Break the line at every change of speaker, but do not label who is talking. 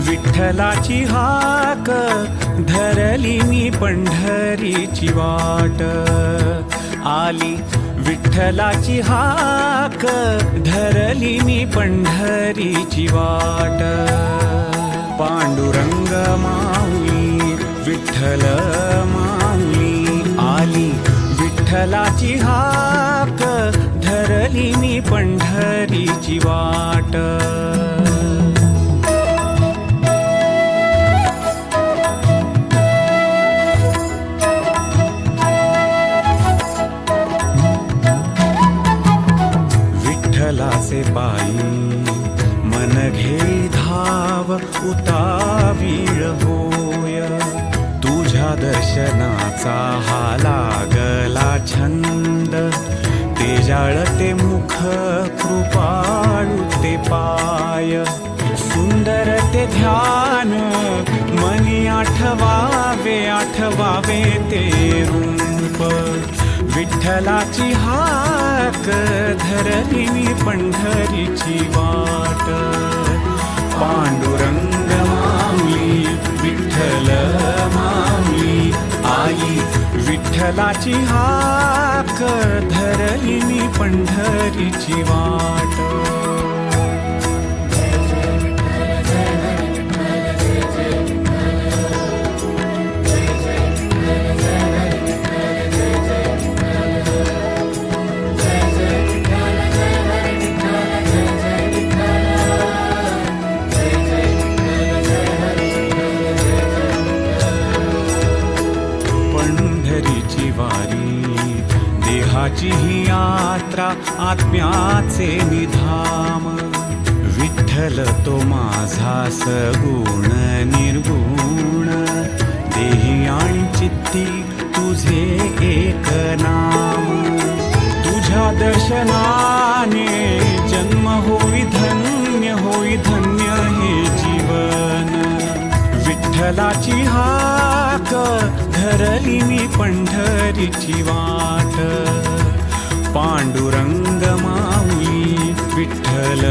विठ्ठलाची हाक धरली मी पंढरीची वाट आली विठ्ठलाची हाक धरली मी पंढरीची वाट पांडुरंग माऊली विठ्ठल माऊली आली विठ्ठलाची हाक धरली मी पंढरीची वाट विठ्ठलाचे पायी मन घे धाव उतावीळ होय तुझ्या दर्शनाचा हा लागला छंद ते जाळते मुख कृपाळू ते पाय सुंदर ते ध्यान मनी आठवावे आठवावे ते रूप विठ्ठलाची हाक धरली मी पंढरीची वाट पांडुरंग माऊली विठ्ठल माऊली आई विठ्ठलाची हाक धरली मी पंढरीची वाट पंढरीची वारी देहाची ही यात्रा आत्म्याचे निधाम विठ्ठल तो माझा सगुण निर्गुण देही आणि चित्ती तुझे एक नाम तुझ्या दर्शनाने जन्म होई धन्य हे जीवन विठ्ठलाची हाक धरली मी पंढरीची वाट पांडुरंग माऊली विठ्ठल